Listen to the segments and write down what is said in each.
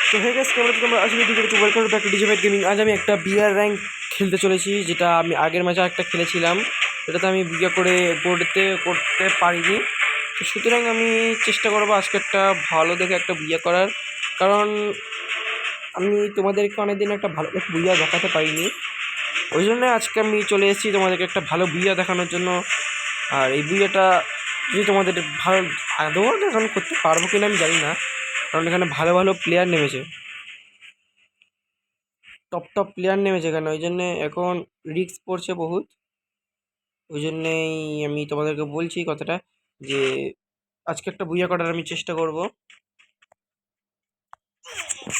তো hey guys, কেমন আছো তোমরা? আশা করি তোমরা ওয়েলকাম ব্যাক টু ডিজিভাইড গেমিং। আজ আমি একটা বিয়ার র্যাঙ্ক খেলতে চলেছি, যেটা আমি আগের ম্যাচে একটা খেলেছিলাম, এটাতে আমি বিয়ে করতে পারিনি। তো সুতরাং আমি চেষ্টা করবো আজকে একটা ভালো দেখে একটা বিয়ে করার, কারণ আমি তোমাদেরকে অনেকদিন একটা ভালো বিয়ে দেখাতে পারিনি। ওই জন্য আজকে আমি চলে এসেছি তোমাদেরকে একটা ভালো বিয়ে দেখানোর জন্য। আর এই বিয়েটা যদি তোমাদের ভালো আদৌ দেখানো করতে পারবো কিনা আমি জানি না, কারণ এখানে ভালো ভালো প্লেয়ার নেমেছে, টপ প্লেয়ার নেমেছে এখানে। ওই জন্যে এখন রিস্ক পড়ছে বহুত। ওই জন্যেই আমি তোমাদেরকে বলছি কথাটা, যে আজকে একটা বুইয়া করার আমি চেষ্টা করব।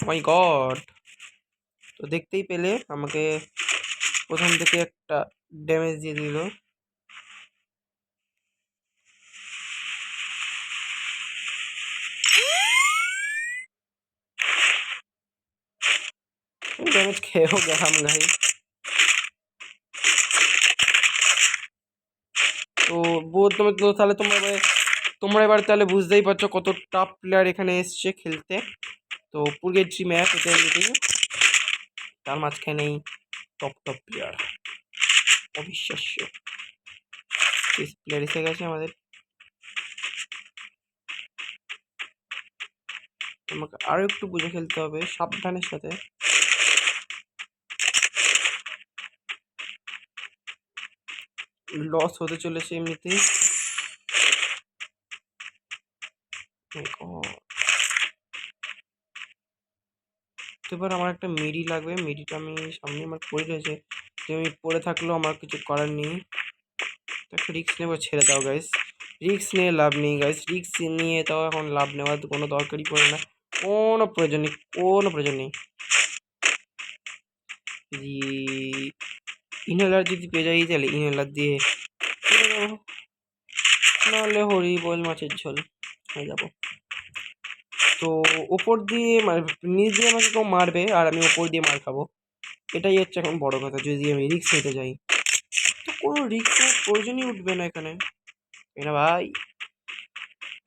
মাই গড! তো দেখতেই পেলে আমাকে প্রথম থেকে একটা ড্যামেজ দিয়ে দিল। ড্যামেজ খেয়েও গেলাম ভাই। তো তুমি তো তাহলে তোমরা এবার তাহলে বুঝতেই পারছো কত টপ প্লেয়ার এখানে এসছে খেলতে। তো পুরগেট্রি ম্যাপ এটা এমনিতেই, তার মাঝখানেই টপ প্লেয়ার, অবিশ্বাস্য প্লেয়ার এসে গেছে আমাদের। আমাকে আরো একটু বুঝে খেলতে হবে সাবধানের সাথে। লস হতে চলেছে এমনিতেই। এবার আমার একটা মিডি লাগবে, মিডিটা আমি সামনে আমার পড়ে রয়েছে, যে আমি পড়ে থাকলেও আমার কিছু করার নেই। একটা রিক্স নেবো, ছেড়ে দাও গাইস, রিক্স নিয়ে লাভ নেই গাইস, রিক্স নিয়ে তাও এখন লাভ নেওয়ার কোনো দরকারই পড়ে না, কোনো প্রয়োজন নেই, কোনো প্রয়োজন নেই। যদি ইনহেলার যদি পেয়ে যাই তাহলে ইনহেলার দিয়ে নাহলে হরি বল মাছের ঝোল হয়ে যাবো। তো ওপর দিয়ে নিচ দিয়ে আমাকে কেউ মারবে আর আমি ওপর দিয়ে মার খাবো, এটাই হচ্ছে এখন বড় কথা। যদি আমি রিক্স নিতে যাই তো কোনো রিক্সের প্রয়োজনই উঠবে না এখানে, তাই না ভাই?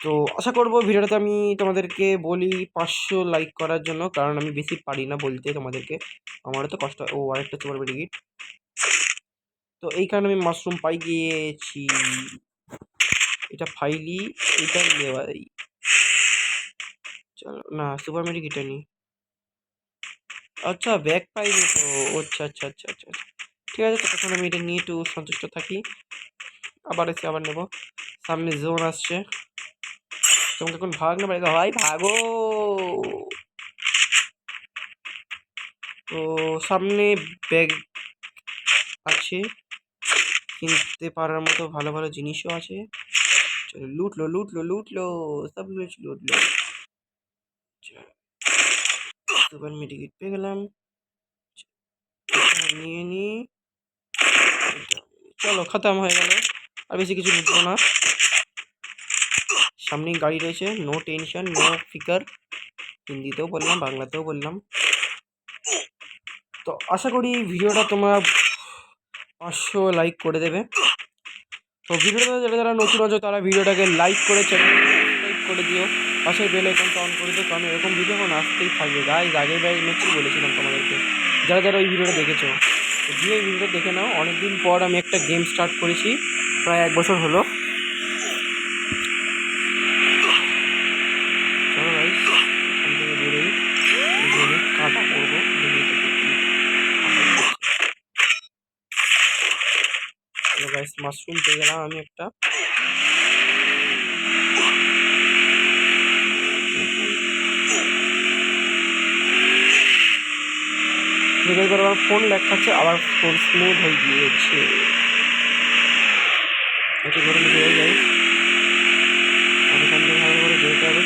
তো আশা করবো ভিডিওটাতে আমি তোমাদেরকে বলি 500 লাইক করার জন্য, কারণ আমি বেশি পারি না বলতে তোমাদেরকে, আমারও তো কষ্ট। ও আরেকটা সুপার মেডিকিট। তো এই কারণে আমি মাশরুম পাই গিয়েছি, এটা ফাইলি, এটা নেওয়াই। চলো না, সুপার মেডিকিটটা নিই। আচ্ছা ব্যাগ পাইনি তো, আচ্ছা আচ্ছা আচ্ছা আচ্ছা, ঠিক আছে। তখন আমি এটা নিয়ে একটু সন্তুষ্ট থাকি, আবার এসে আবার নেবো। সামনে জোন আসছে, তোমাকে এখন ভাগ না পারে ভাই, ভাগো। তো সামনে ব্যাগ আছে, কিনতে পারার মতো ভালো ভালো জিনিসও আছে। চলো লুটলো সব লুটলো। সুপার মেডিকিট পেয়ে গেলাম, নিয়ে নি। চলো খতম হয়ে গেল, আর বেশি কিছু লুটবো না। সামনেই গাড়ি রয়েছে, নো টেনশন নো ফিকার, হিন্দিতেও বললাম বাংলাতেও বললাম। তো আশা করি ভিডিওটা তোমরা 500 লাইক করে দেবে। তো ভিডিওটা যারা নতুন আছে তারা ভিডিওটাকে লাইক করে সাবস্ক্রাইব করে দিও, পাশে বেল আইকনটা অন করে দিও, কারণ এরকম ভিডিও এখন আসতেই থাকবে গাইজ। আগের ম্যাচই বলেছিলাম তোমাদেরকে, যারা যারা ওই ভিডিওটা দেখেছো তো গিয়ে এই ভিডিওটা দেখে নাও। অনেকদিন পর আমি একটা গেম স্টার্ট করেছি, প্রায় 1 বছর হলো। চলো গাইজ এখান থেকে বেরোই, গেমে কাটা করবো। চলো গাইজ মাশরুম পেয়ে গেলাম আমি একটা। আমার ফোন ল্যাগ খাচ্ছে, আবার ফোন স্মুথ হয়ে গিয়েছে। একটু ধরে নিতে যাই, আর এখান থেকে ভালো করে বেরোতে হবে।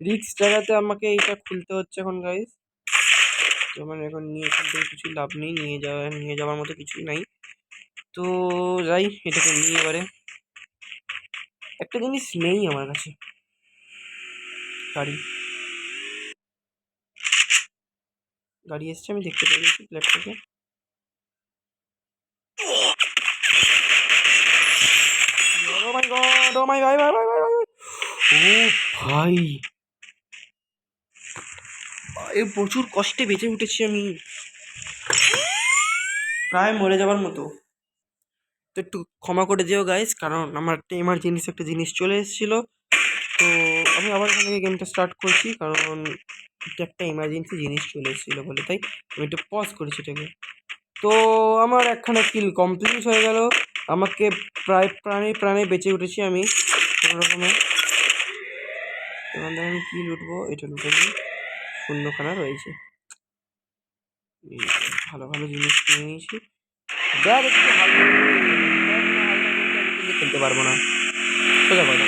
রিক্স জায়গাতে আমাকে এইটা খুলতে হচ্ছে এখন গাইস। তো মানে এখন নিয়ে এখান থেকে কিছু লাভ নেই, নিয়ে যাওয়ার মতো কিছুই নাই। তো যাই এটাকে নিয়ে, এবারে একটা জিনিস নেই আমার কাছে, গাড়ি। গাড়ি এসছে, আমি দেখতে পেয়ে গেছি ফ্ল্যাট থেকে। টমেটো ভাই ভাই ভাই ভাই ভাই ভাই। ও ভাই, এ প্রচুর কষ্টে বেঁচে উঠেছি আমি, প্রায় মরে যাবার মতো। তো একটু ক্ষমা করে দিও গাইস, কারণ আমার একটা এমার্জেন্সি একটা জিনিস চলে এসেছিলো। তো আমি আবার এখান থেকে গেমটা স্টার্ট করছি, কারণ এটা একটা এমার্জেন্সি জিনিস চলে এসেছিলো বলে, তাই আমি একটু পজ করেছি এটাকে। তো আমার একখানা কিল কমপ্লিট হয়ে গেল, আমাকে প্রায় প্রাণে প্রাণে বেঁচে উঠেছি আমি কোনো রকমে। এখান থেকে আমি কি লুটবো, এটা লুটে নিই, শূন্যখানা রয়েছে, ভালো ভালো জিনিস কিনে নিয়েছি। ব্যাগ একটু হালকা খেলতে পারবো না, সোজা কথা।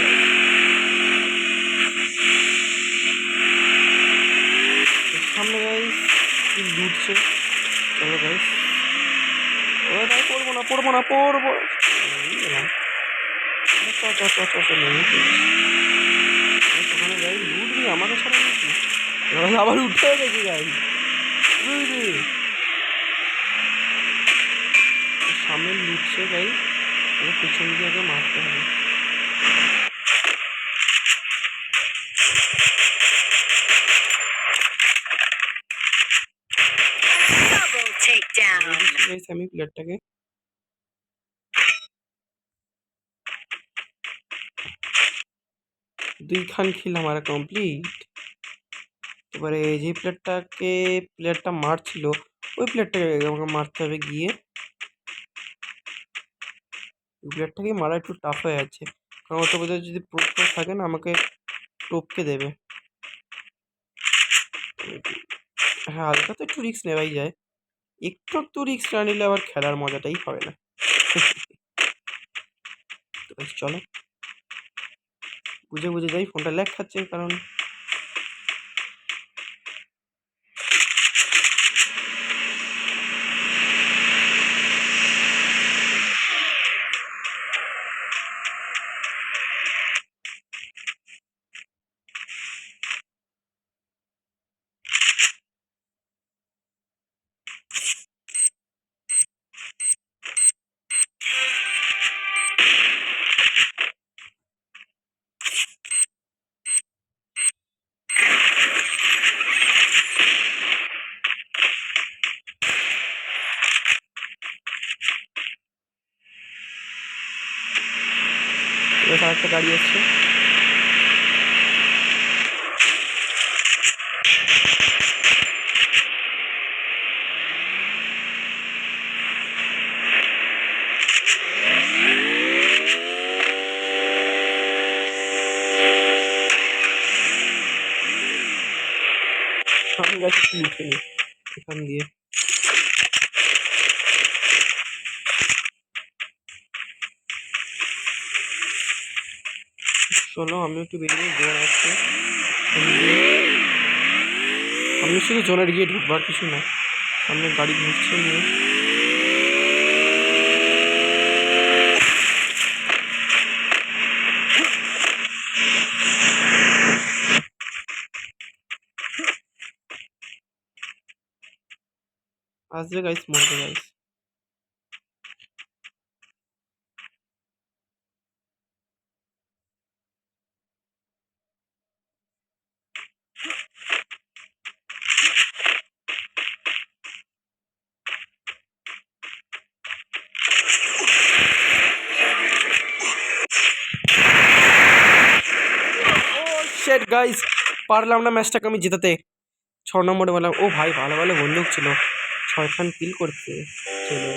সামনে গাইস কি লুটছে, চলো গাইস। ও ভাই পড়বো না পড়বো না পড়বো, ওখানে গাই লুটবি আমাকে ছাড়া লুটবি, আবার উঠে গেছি গাই বুঝলি, সামনে লুটছে গাই, পিছন দিয়ে আগে মারতে হবে। আমি প্লেয়ারটাকে দুইখান খিল আমার কমপ্লিট। এবারে যে প্লেয়ারটা মারছিল, ওই প্লেয়ারটাকে আমাকে মারতে হবে গিয়ে। ওই প্লেয়ারটাকে মারা একটু টাফ হয়ে যাচ্ছে, কারণ ওটা বোধহয় যদি প্রো থাকে না আমাকে টপকে দেবে। হ্যাঁ, হালকা তো একটু রিস্ক নেওয়াই যায়, একটু রিস্ক না নিলে আবার খেলার মজাটাই হবে না। তো চলো বুঝে বুঝে যাই, ফোনটা ল্যাগ খাচ্ছে কারণ এবার আরেকটা গাড়ি আসছে। আমি গাড়ি কি উঠে নি এখান দিয়ে, চলো আমি একটু বেরিয়ে জোন আসছে, আমি শুধু জোনের গিয়ে ঢুকবার কিছু না, সামনে গাড়ি ঘুরছে নিয়ে। আসবে গাইস, মরবে গাইস। শেট গাইস, পারলাম না ম্যাচটাকে আমি জেতাতে, 6 নম্বরে বললাম। ও ভাই ভালো ভালো বন্দুক ছিল, 6খান কিল করছে চলো।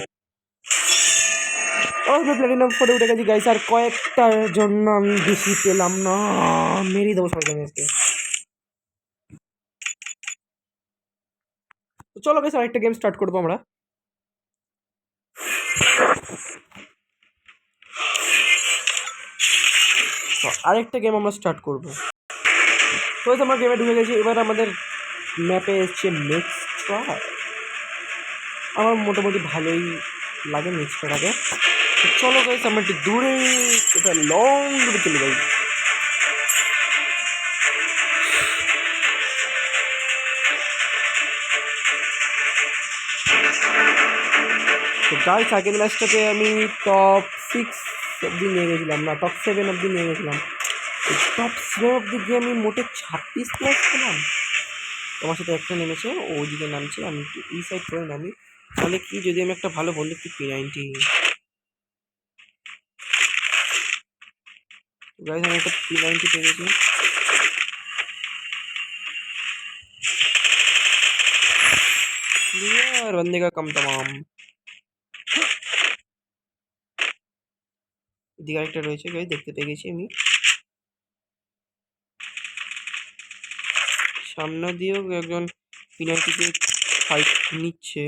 ও আমি প্ল্যাটিনাম 4 উঠে গেছি গাইস, আর কয়েকটার জন্য আমি বেশি পেলাম না, মেরেই দেবো সবাইকে আজকে। চলো গাইস আরেকটা গেম স্টার্ট করবো আমরা। আরেকটা গেম আমরা স্টার্ট করবো। তো আমরা গেমে ঢুকে গেছি, এবার আমাদের ম্যাপে এসছে নেক্সট্রা। আমার মোটামুটি ভালোই লাগে নেক্সট্রাটাকে। চলো গাইস আমরা একটু দূরে, এটা লং দূরে চলে যাই। তো গাইস আগের ম্যাচটাতে আমি টপ 6 অব্দি নিয়ে গেছিলাম না, টপ 7 অব্দি নিয়ে গেছিলাম। টপ 7 অব্দি গিয়ে আমি মোটে 36 প্লাস পেলাম। তোমার সাথে একটা নেমেছে, ওইদিকে নামছে, আমি একটু এই সাইড করে নামি। তাহলে কি যদি আমি একটা ভালো বন্ধু একটু P90 গাইস, আমি একটা P90 পেয়ে গেছি। क्लियर, बंदे का कम तमाम। এদিকে আরেকটা রয়েছে গাইস, দেখতে পেয়ে গেছি আমি। সামনে দিয়েও একজন P90 কে ফাইট নিচ্ছে।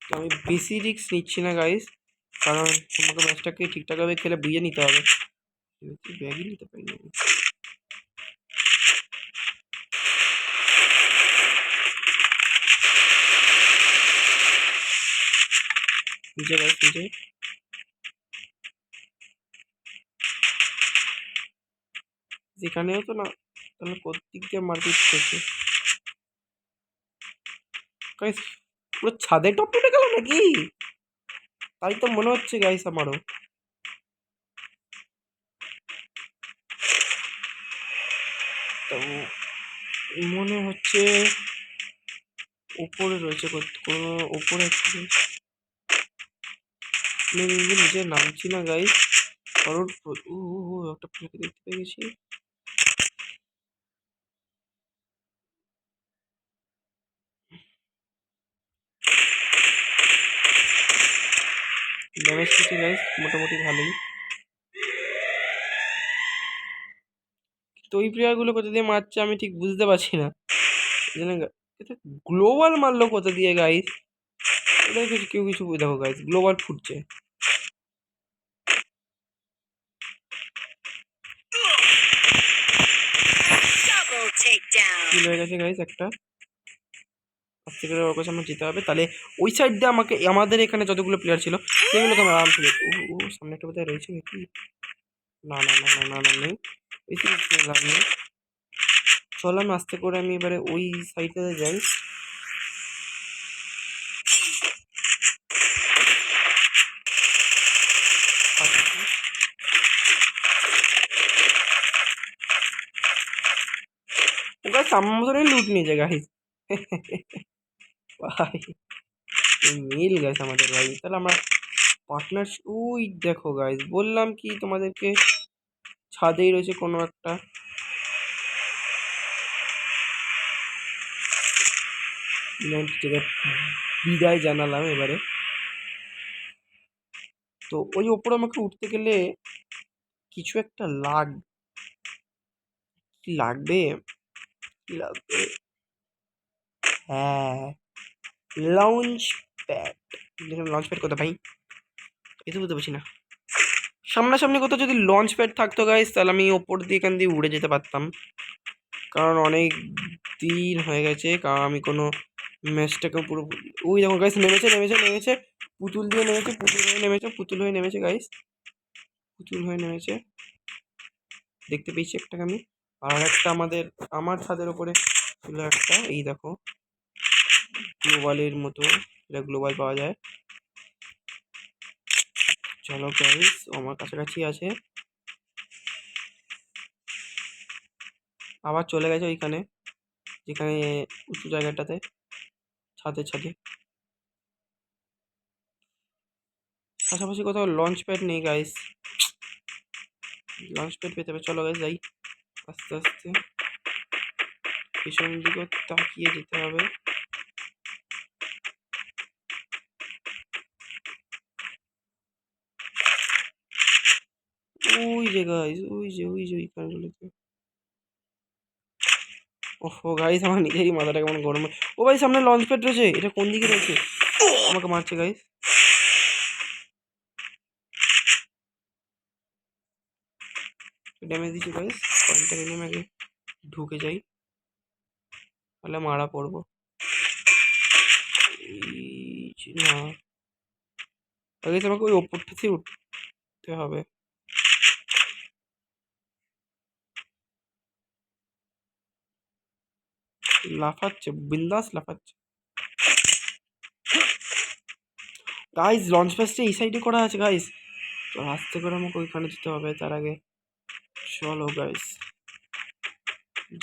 তো আমি বেশি রিস্ক নিচ্ছি না গাইস, কারণ তোমাকে ম্যাচটাকে ঠিকঠাকভাবে খেলে বুঝে নিতে হবে। ব্যাগই নিতে পারি না। নিচে গাইস, নিচে। যেখানেও তো না, তাহলে কোত্থেক দিয়ে মারপিট করছে গাইস? পুরো ছাদে টপ উঠে গেল নাকি? তাই তো মনে হচ্ছে গাইস আমারও। তো মনে হচ্ছে উপরে রয়েছে কোনো, উপরে নিচে নামছি না গাইস, কারণ একটা প্লেকে দেখতে পেয়ে গেছি। ড্যামেজ কিছু গাইস মোটামুটি ভালোই। তো ওই প্লেয়ারগুলো কোথা দিয়ে মারছে আমি ঠিক বুঝতে পারছি না। গ্লোবাল মারলো কোথা দিয়ে গাইস? ওদের কিছু কেউ কিছু দেখো গাইস, গ্লোবাল ফুটছে। কিল হয়ে গেছে গাইস একটা। আস্তে করে ওর কাছে আমার যেতে হবে, তাহলে ওই সাইড দিয়ে আমাকে, আমাদের এখানে যতগুলো প্লেয়ার ছিল সেগুলোকে আমি আরামসে ও সামনে একটা বোধহয় রয়েছে নাকি? না না না না না না, নেই। বেশি কিছু লাভ নেই। চল আমি আস্তে করে আমি এবারে ওই সাইডটাতে যাই। ও গাইস আমার মতনই লুট নিয়ে যায় গাইস। ভাই মিল গাইস আমাদের ভাই, তাহলে আমরা পার্টনার। ওই দেখো গাইস, বললাম কি তোমাদেরকে, ছাদেই রয়েছে কোনো একটা। বিদায় জানালাম এবারে। তো ওই ওপরে আমাকে উঠতে গেলে কিছু একটা লাগবে। কি লাগবে? হ্যাঁ, লঞ্চ প্যাড। লঞ্চ প্যাড কোথায় ভাই? এই তো বুঝতে পারছি না। সামনাসামনি কোথাও যদি লঞ্চ প্যাড থাকতো গাইস, তাহলে আমি ওপর দিয়ে এখান দিয়ে উড়ে যেতে পারতাম। কারণ অনেক দিন হয়ে গেছে, কারণ আমি কোনো ম্যাচটাকে পুরো, ওই দেখো গাইস নেমেছে নেমেছে নেমেছে, পুতুল দিয়ে নেমেছে, পুতুল হয়ে নেমেছে, পুতুল হয়ে নেমেছে গাইস, পুতুল হয়ে নেমেছে। দেখতে পেয়েছি একটাকে আমি। আর একটা আমার ছাদের ওপরে ছিল একটা, এই দেখো গ্লোবালের মতো, এটা গ্লোবাল পাওয়া যায়। চলো গাইস, আমার কাছাকাছি আছে। আবার চলে গেছে ওইখানে, যেখানে উঁচু জায়গাটাতে, ছাদে ছাদে। পাশাপাশি কোথাও লঞ্চ প্যাড নেই গাইস, লঞ্চ প্যাড পেতে হবে। চলো গাইস যাই আস্তে আস্তে, পিছন দিকে তাকিয়ে যেতে হবে। ওই যে গাইস, ওই যে ওইখানগুলোতে। ওহো গাইস, আমার নিজেরই মাথাটা কেমন গরম। ও ভাই সামনে লঞ্চ প্যাড রয়েছে, এটা কোন দিকে রয়েছে? আমাকে মারছে গাইস। ড্যামেজ দিচ্ছে গাইস, পয়েন্টটা নিয়ে আমি আগে ঢুকে যাই, তাহলে মারা পড়বো। না আগে আমাকে ওই ওপর থেকে উঠতে হবে। লাফাচ্ছে, বিন্দাস লাফাচ্ছে গাইস। লঞ্চ প্যাডটা এই সাইডে করা আছে গাইস, তো আস্তে করে আমাকে ওইখানে যেতে হবে, তার আগে চলো গাইস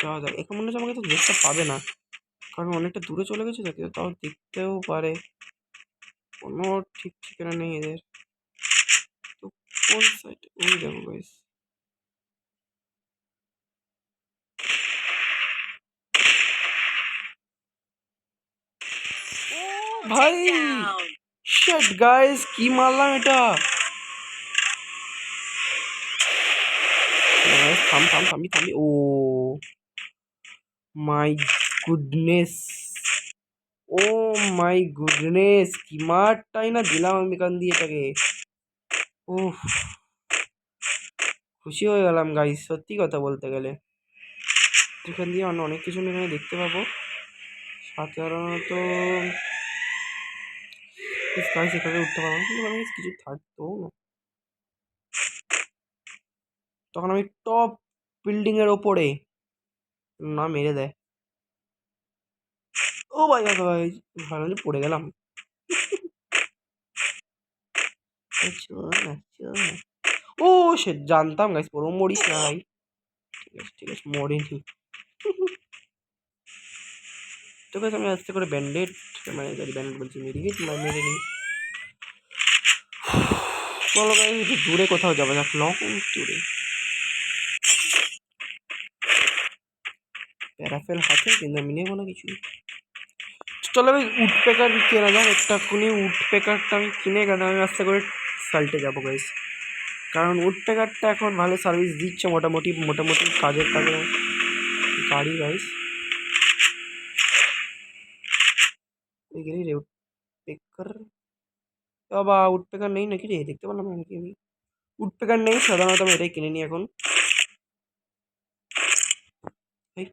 যাওয়া যাক। এখন মনে হচ্ছে আমাকে তো দেখতে পাবে না, কারণ অনেকটা দূরে চলে গেছে তো, তাও দেখতেও পারে, কোনো ঠিক ঠিকানা নেই এদের। তো কোন সাইড, ওই দেখো গাইস, ভাই শিট গাইস, কি মারলাম এটা। থাম থাম, থামি থামি, ও my goodness, O my goodness, কি মারটাই না দিলাম আমি এখান দিয়ে এটাকে। উফ, খুশি হয়ে গেলাম গাইস, সত্যি কথা বলতে গেলে। এখান দিয়ে অনেক কিছু এখানে দেখতে পাবো সাধারণত। গাইস এখানে উঠতে পারবো না, কিন্তু মানে কিছু থাকতো না। তখন আমি টপ বিল্ডিং এর ওপরে, না মেরে দেয়। ও ভাই ভাই ভাই, ভালো যে পড়ে গেলাম। আচ্ছা, আচ্ছা। ও সে জানতাম গাইস, পুরো মরিস না ভাই। ঠিক আছে ঠিক আছে, মরিনি। তো গাইস আমি আস্তে করে ব্যান্ডেড, মানে ব্যান্ডেড বলছি, মেডিকেট মেরে নিই। চলো গাইস একটু দূরে কোথাও যাবো, যাক লং দূরে। প্যারাফেল হাতে, কিন্তু আমি নেবো না কিছু। চলো ভাই উড পেকার কেনা যাক, একটা খুনি উড পেকারটা আমি কিনে, কারণ আমি আস্তে করে সাল্টে যাবো গাইস। কারণ উড পেকারটা এখন ভালো সার্ভিস দিচ্ছে, মোটামুটি মোটামুটি কাজের কাজে গাড়ি গাইস। এই গেলি রে উড পেকার, বাবা উড পেকার নেই নাকি রে, দেখতে পেলাম নাকি আমি। উড পেকার নেই, সাধারণত আমি এটাই কিনে নিই এখন। এই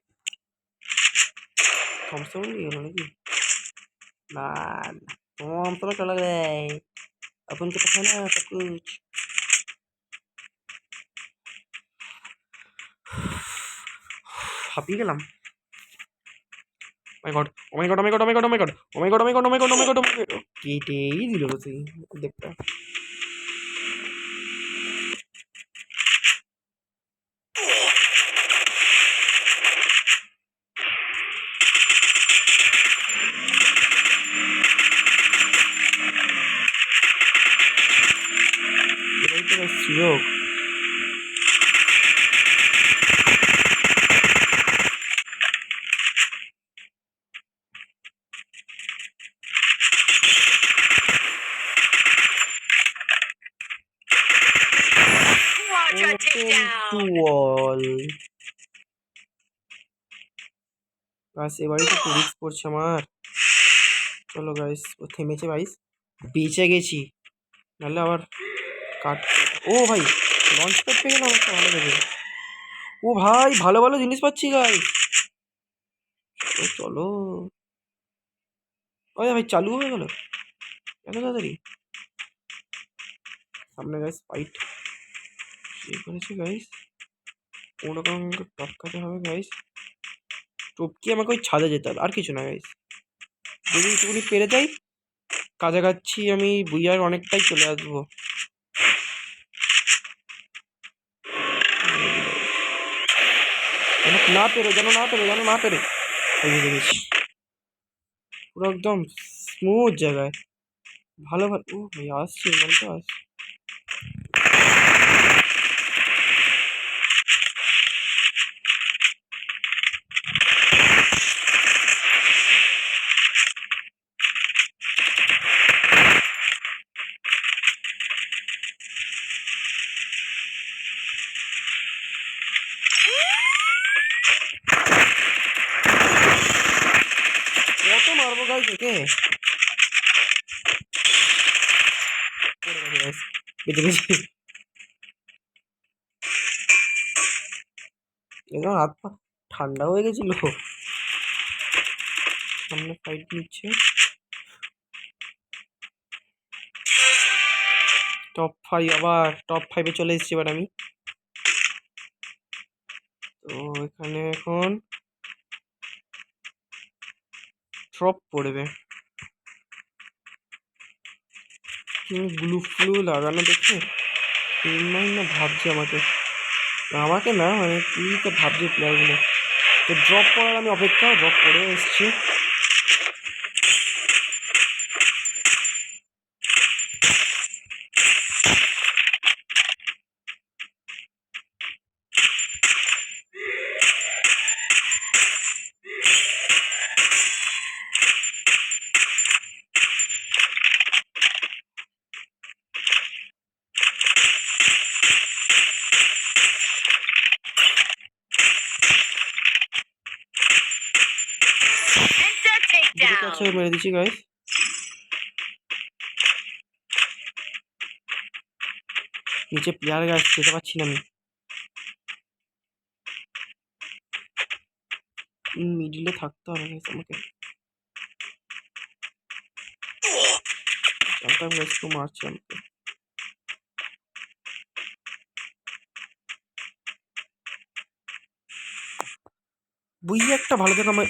থমসন নিয়ে গেলো নাকি, না थॉमसन चला गया है, अपन के पास है ना सब कुछ। হাঁপিয়ে গেলাম। মাই গড, ও মাই গড, ও মাই গড, ও মাই গড, ও মাই গড, ও মাই গড, ও মাই গড, ও মাই গড, ও মাই গড, ও মাই গড, কেটেই দিল সেই দেখটা। এটাই তো সুযোগ। ওয়াল গাইস, এবারে তো একটু রিস্ক পড়ছে আমার। চলো গাইস, ও থেমেছে গাইস, বেঁচে গেছি, নাহলে আবার কাট। ও ভাই লঞ্চ প্যাড পেয়ে গেলাম একটা ভালো দেখে। ও ভাই ভালো ভালো জিনিস পাচ্ছি গাইস, চলো চলো। ও ভাই চালু হয়ে গেল এত তাড়াতাড়ি। সামনে গাইস ফাইট করেছে গাইস, কোনো রকম টপকাতে হবে গাইস। টপকি আমাকে ওই ছাদে যেতে হবে, আর কিছু না গাইস। যদি একটুখানি পেরে যাই কাছাকাছি, আমি বুইয়ার অনেকটাই চলে আসবো। না পেরে, যেন না পেরে, যেন না পেরে। দেখেছি পুরো একদম স্মুথ জায়গায়, ভালো ভালো। ও ভাই আসছে, মানে তো আসছে। কত মারবো গাইস একে, বেঁচে গেছি। একদম হাত পা ঠান্ডা হয়ে গেছিল। সামনে ফাইট নিচ্ছে, টপ ফাইভ, আবার টপ ফাইভে চলে এসেছি এবার আমি। তো এখানে এখন ড্রপ পড়বে, গ্লু ফ্লু লাগানো দেখে টিম না ভাবছে আমাকে, আমাকে না মানে তুই তো ভাবছি প্লেয়ারগুলো। তো ড্রপ করার আমি অপেক্ষা, ড্রপ করে এসছি। দুটো কাছে মেরে দিচ্ছি গাইস। নিচে প্লেয়ার গাছ যেতে পারছি না আমি, মিডিলে থাকতে হবে গাইস আমাকে। জানতাম গাইস কেউ মারছে আমাকে। বুঝি একটা ভালো থেকে আমার